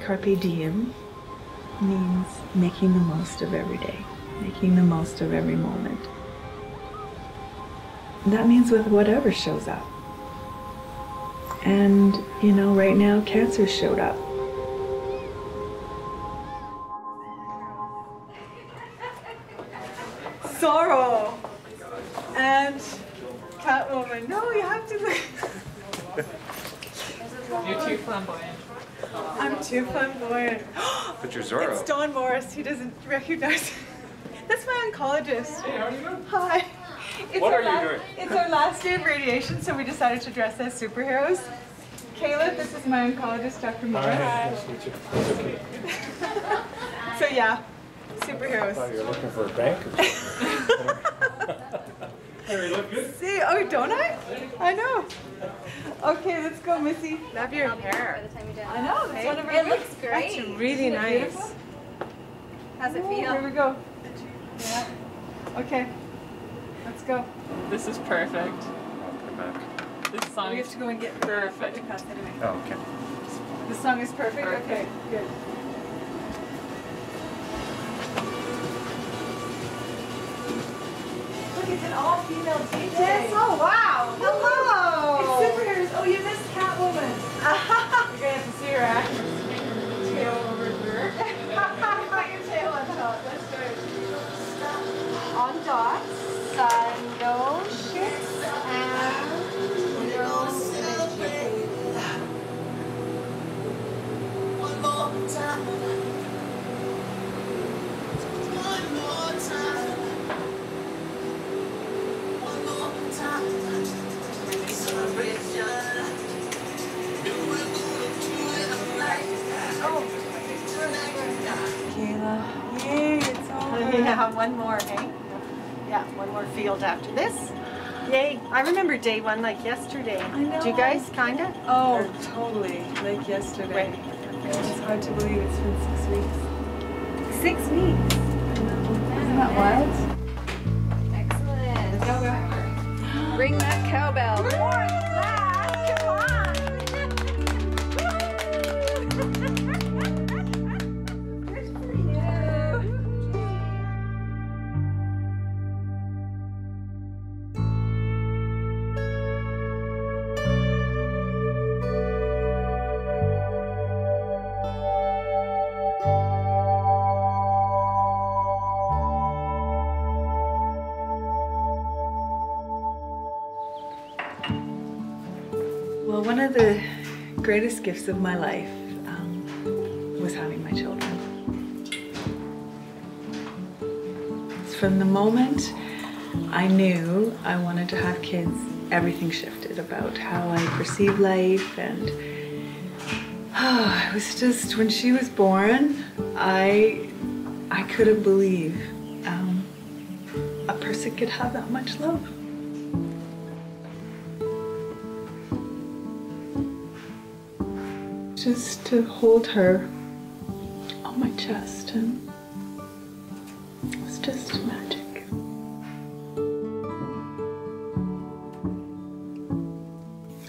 Carpe Diem means making the most of every day, making the most of every moment. And that means with whatever shows up. And, you know, right now, cancer showed up. Sorrow and Catwoman. No, you have to look. You're too flamboyant. I'm too flamboyant. But you're Zorro. It's Don Morris. He doesn't recognize. That's my oncologist. Hey, how are you doing? Hi. What are you doing? It's our last day of radiation, so we decided to dress as superheroes. Caleb, this is my oncologist, Dr. Morris. Hi. Nice to meet you. It's okay. So yeah, I superheroes. thought you were looking for a banker. Hey, you look good. See, oh, don't I? I know. Okay, let's go, Missy. Love your hair. I know, that's one of our It looks great. That's Really Isn't it nice. beautiful? How's it Ooh, feel? Here we go. Yeah. Okay, let's go. This is perfect. Come back. This song We have is to go and get perfect. podcast anyway. Oh, okay. The song is perfect? Perfect. Okay, good. Look, it's an all-female team today. Yes, oh wow! Hello! It's superheroes. Oh, you missed Catwoman. You're gonna have to see her act. Tail over here. Put your tail on top. That's good. On dots, no shits, and no synergy. One more time. One more time. One more time. Celebration. Do it, do it like that. Kayla. Yay, it's over. Yeah, one more, hey? Yeah, one more field after this. Yay. I remember day one like yesterday. I know. Do you guys kinda? Oh, totally. Like yesterday. It's hard to believe it's been 6 weeks. 6 weeks. Isn't that wild? Excellent. Ring that cowbell. More of that. Come on. Good for you. Well, one of the greatest gifts of my life was having my children. From the moment I knew I wanted to have kids, everything shifted about how I perceive life, and it was just when she was born, I couldn't believe a person could have that much love. Just to hold her on my chest, and it was just magic.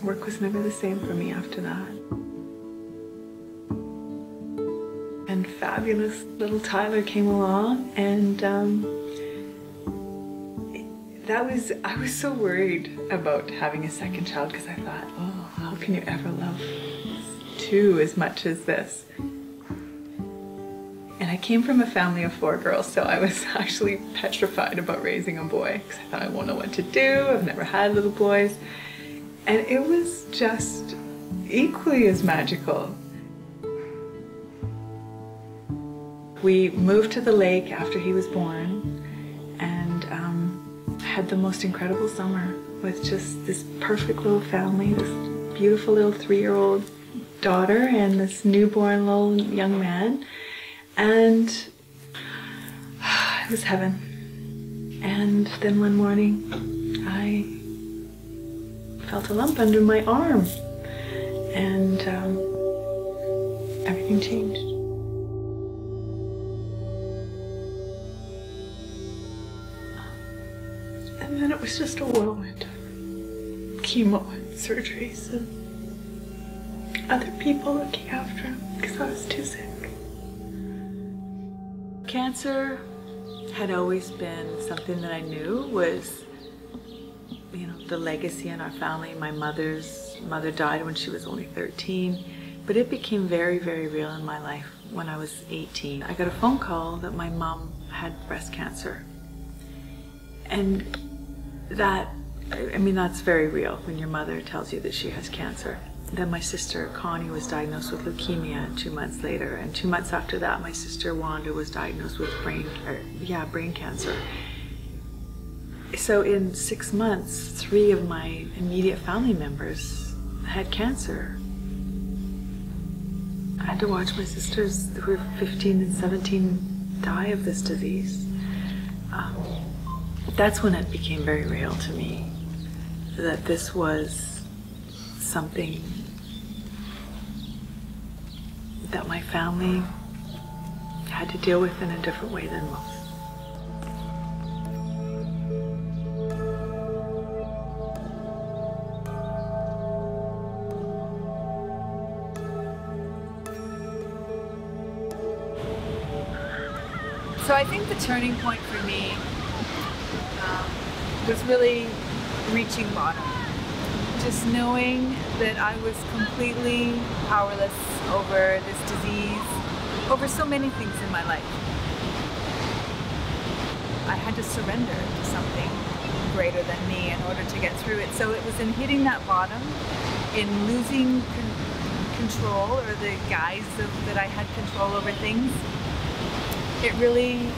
Work was never the same for me after that. And fabulous little Tyler came along, and I was so worried about having a second child, because I thought, oh, how can you ever love two as much as this? And I came from a family of 4 girls, so I was actually petrified about raising a boy, because I thought I won't know what to do. I've never had little boys. And it was just equally as magical. We moved to the lake after he was born, and had the most incredible summer with just this perfect little family, this beautiful little 3-year-old daughter and this newborn little young man, and it was heaven. And then one morning I felt a lump under my arm, and everything changed. And then it was just a whirlwind. Chemo and surgeries, and other people looking after him because I was too sick. Cancer had always been something that I knew was, you know, the legacy in our family. My mother's mother died when she was only 13, but it became very, very real in my life when I was 18. I got a phone call that my mom had breast cancer. And that, I mean, that's very real when your mother tells you that she has cancer. Then my sister Connie was diagnosed with leukemia 2 months later, and 2 months after that my sister Wanda was diagnosed with brain cancer. So in 6 months, 3 of my immediate family members had cancer. I had to watch my sisters who were 15 and 17 die of this disease. That's when it became very real to me, that this was something that my family had to deal with in a different way than most. So I think the turning point for me was really reaching bottom. Just knowing that I was completely powerless over this disease, over so many things in my life. I had to surrender to something greater than me in order to get through it. So it was in hitting that bottom, in losing control, or the guise that I had control over things. It really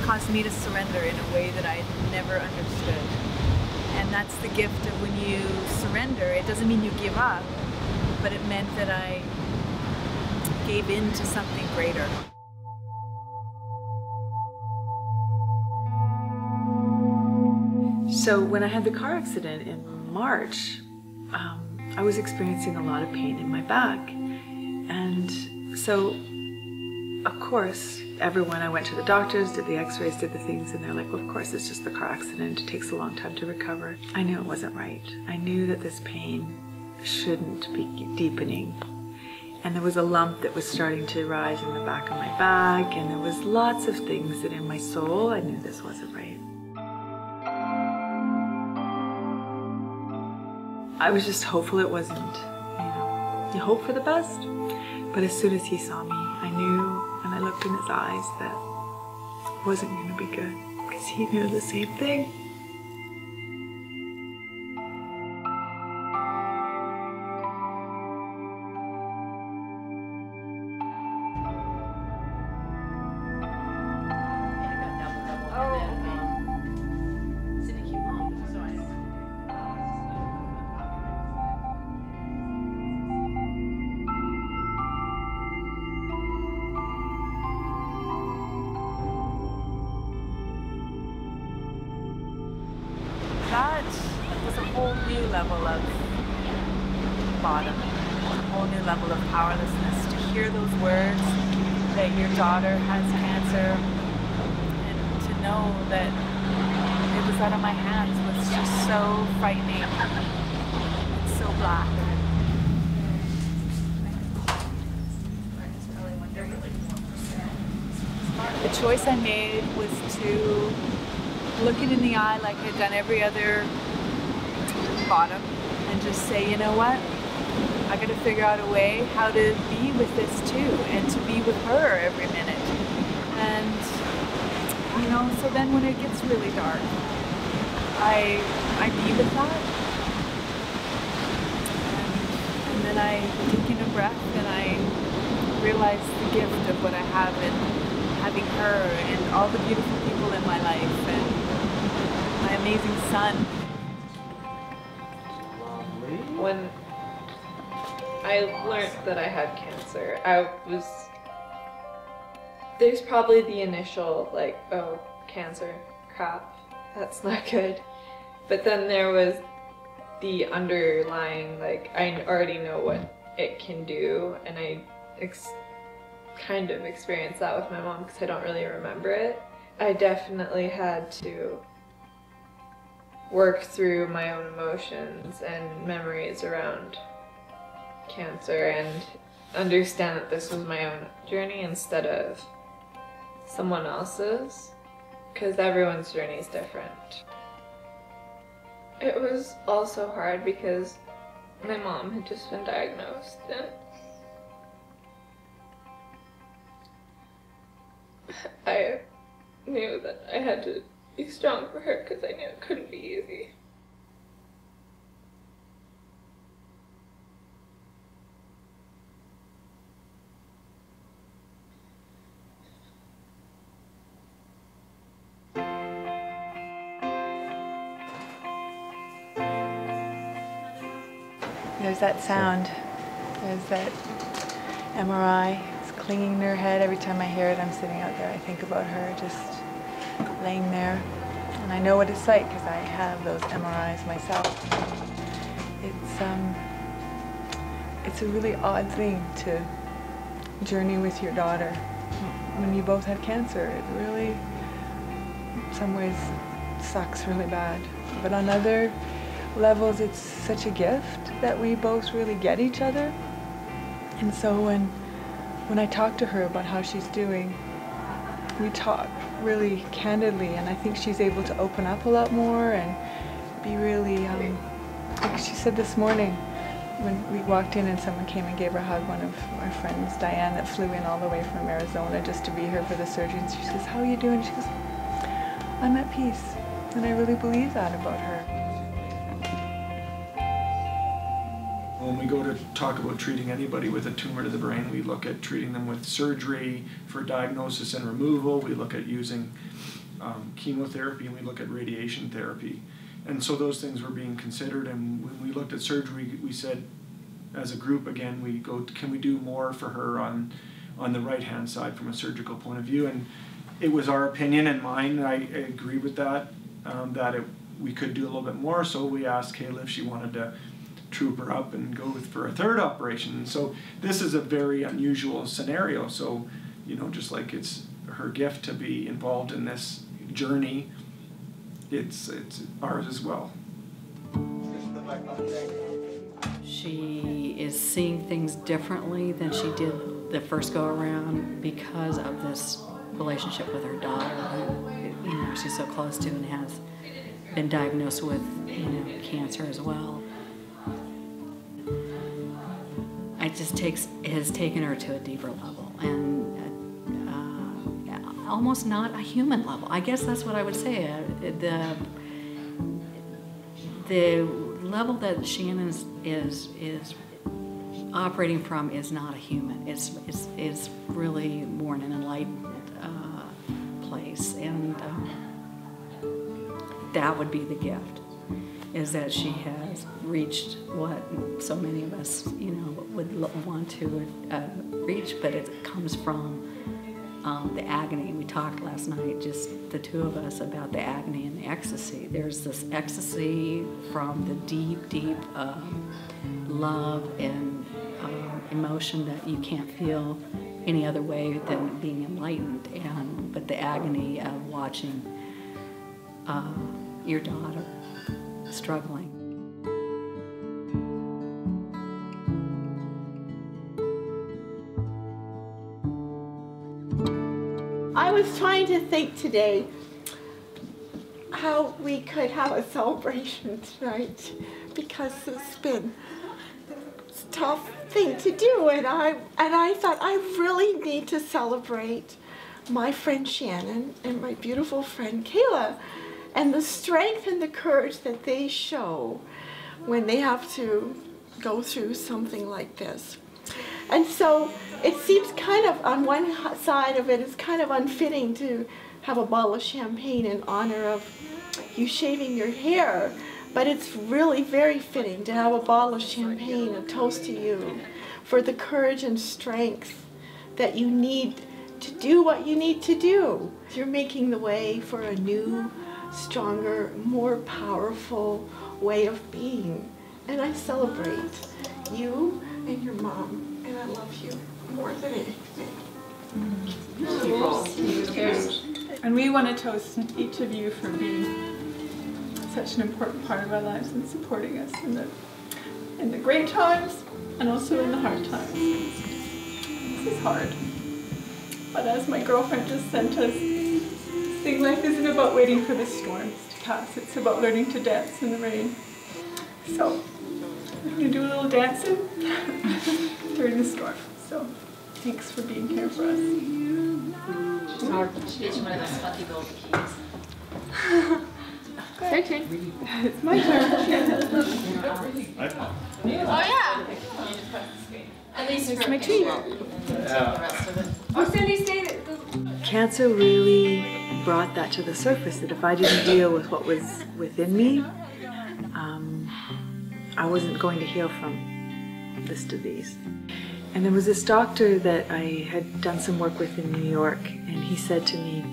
caused me to surrender in a way that I had never understood. And that's the gift of when you surrender. It doesn't mean you give up, but it meant that I gave in to something greater. So when I had the car accident in March, I was experiencing a lot of pain in my back. And so, of course, I went to the doctors, did the x-rays, did the things, and they're like, well, of course, it's just the car accident. It takes a long time to recover. I knew it wasn't right. I knew that this pain shouldn't be deepening. And there was a lump that was starting to rise in the back of my back, and there was lots of things that in my soul, I knew this wasn't right. I was just hopeful it wasn't, you know, you hope for the best. But as soon as he saw me, I knew, and I looked in his eyes, that it wasn't going to be good, because he knew the same thing. That was a whole new level of bottom, a whole new level of powerlessness. To hear those words that your daughter has cancer, and to know that it was out of my hands was just so frightening. It's so black. The choice I made was to look it in the eye like I'd done every other bottom and just say, you know what? I gotta figure out a way how to be with this too, and to be with her every minute. And, you know, so then when it gets really dark, I be with that. And then I take in a breath and I realize the gift of what I have in having her and all the beautiful people in my life and my amazing son. When I learned that I had cancer, there's probably the initial, like, oh, cancer, crap, that's not good. But then there was the underlying, like, I already know what it can do, and I kind of experienced that with my mom because I don't really remember it. I definitely had to work through my own emotions and memories around cancer and understand that this was my own journey instead of someone else's, because everyone's journey is different. It was also hard because my mom had just been diagnosed, and I knew that I had to be strong for her because I knew it couldn't be easy. There's that sound. There's that MRI. It's clinging to her head. Every time I hear it, I'm sitting out there. I think about her just laying there. And I know what it's like because I have those MRIs myself. It's a really odd thing to journey with your daughter. When you both have cancer, it really, in some ways, sucks really bad. But on other levels, it's such a gift that we both really get each other. And so when I talk to her about how she's doing, we talk really candidly, and I think she's able to open up a lot more and be really, like she said this morning when we walked in and someone came and gave her a hug, one of our friends, Diane, that flew in all the way from Arizona just to be here for the surgery, and she says, "How are you doing?" She goes, "I'm at peace," and I really believe that about her. When we go to talk about treating anybody with a tumor to the brain, we look at treating them with surgery for diagnosis and removal. We look at using chemotherapy, and we look at radiation therapy. And so those things were being considered, and when we looked at surgery, we said, as a group again, we go, can we do more for her on the right-hand side from a surgical point of view? And it was our opinion and mine, and I agree with that, we could do a little bit more, so we asked Kayla if she wanted to troop her up and go for a third operation. So this is a very unusual scenario. So, you know, just like it's her gift to be involved in this journey, it's ours as well. She is seeing things differently than she did the first go around because of this relationship with her daughter, who, you know, she's so close to and has been diagnosed with, you know, cancer as well. It just has taken her to a deeper level, and almost not a human level. I guess that's what I would say. The level that Shannon is operating from is not a human. It's really more an enlightened place, and that would be the gift. Is that she has reached what so many of us, you know, would want to reach, but it comes from the agony. We talked last night, just the two of us, about the agony and the ecstasy. There's this ecstasy from the deep, deep love and emotion that you can't feel any other way than being enlightened, but the agony of watching your daughter struggling. I was trying to think today how we could have a celebration tonight, because it's been a tough thing to do, and I thought I really need to celebrate my friend Shannon and my beautiful friend Kayla, and the strength and the courage that they show when they have to go through something like this. And so it seems kind of, on one side of it, it's kind of unfitting to have a bottle of champagne in honor of you shaving your hair, but it's really very fitting to have a bottle of champagne, a toast to you for the courage and strength that you need to do what you need to do. You're making the way for a new, stronger, more powerful way of being. And I celebrate you and your mom, and I love you more than anything. And we want to toast each of you for being such an important part of our lives and supporting us, and that in the great times and also in the hard times. This is hard. But as my girlfriend just sent us, saying life isn't about waiting for the storms to pass, it's about learning to dance in the rain. So, we're going to do a little dancing during the storm. So, thanks for being here for us. She gets one of those fluffy gold keys. Your turn. It's my turn. Oh yeah! At least it's my treat. Oh, Cindy, say that. Cancer really brought that to the surface, that if I didn't deal with what was within me, I wasn't going to heal from this disease. And there was this doctor that I had done some work with in New York, and he said to me,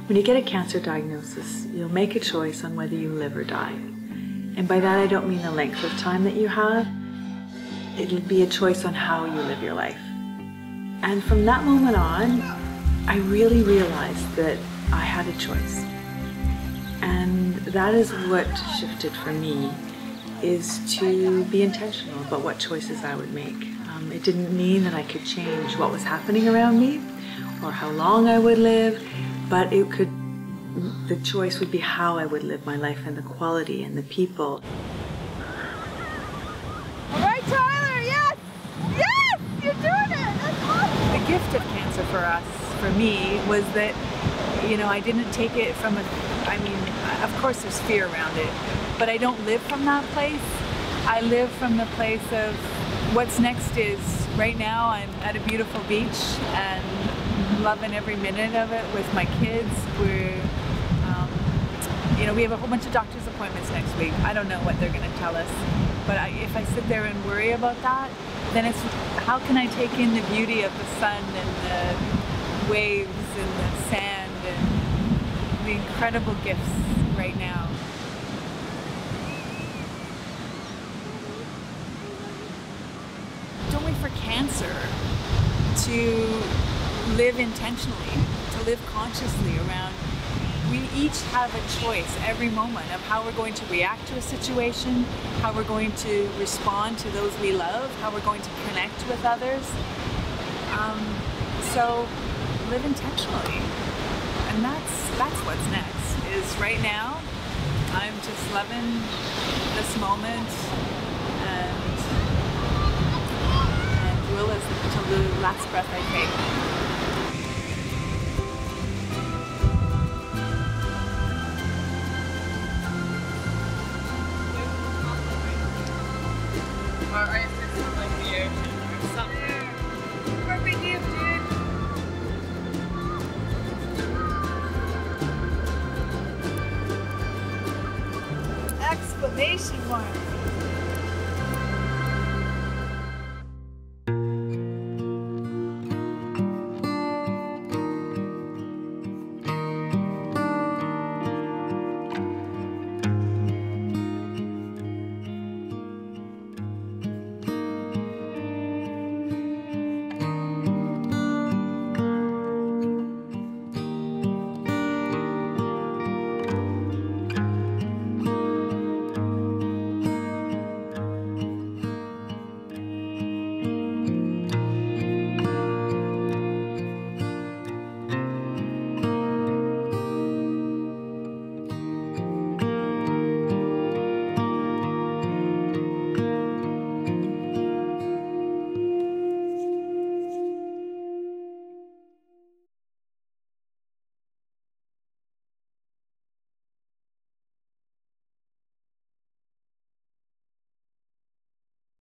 when you get a cancer diagnosis, you'll make a choice on whether you live or die. And by that I don't mean the length of time that you have. It'll be a choice on how you live your life. And from that moment on, I really realized that I had a choice. And that is what shifted for me, is to be intentional about what choices I would make. It didn't mean that I could change what was happening around me or how long I would live, but the choice would be how I would live my life and the quality and the people. All right, Tyler, yes! Yes! You're doing it! That's awesome! The gift of cancer for us, for me, was that, you know, I didn't take it from I mean, of course there's fear around it, but I don't live from that place. I live from the place of what's next is, right now I'm at a beautiful beach and loving every minute of it with my kids. We're, you know, we have a whole bunch of doctor's appointments next week. I don't know what they're going to tell us, but if I sit there and worry about that, then it's how can I take in the beauty of the sun and the waves and the sand and the incredible gifts right now. Don't wait for cancer to live intentionally, to live consciously around. We each have a choice every moment of how we're going to react to a situation, how we're going to respond to those we love, how we're going to connect with others. So live intentionally. And that's what's next, is right now I'm just loving this moment and will until the last breath I take. Carpe Diem, dude! Exclamation mark!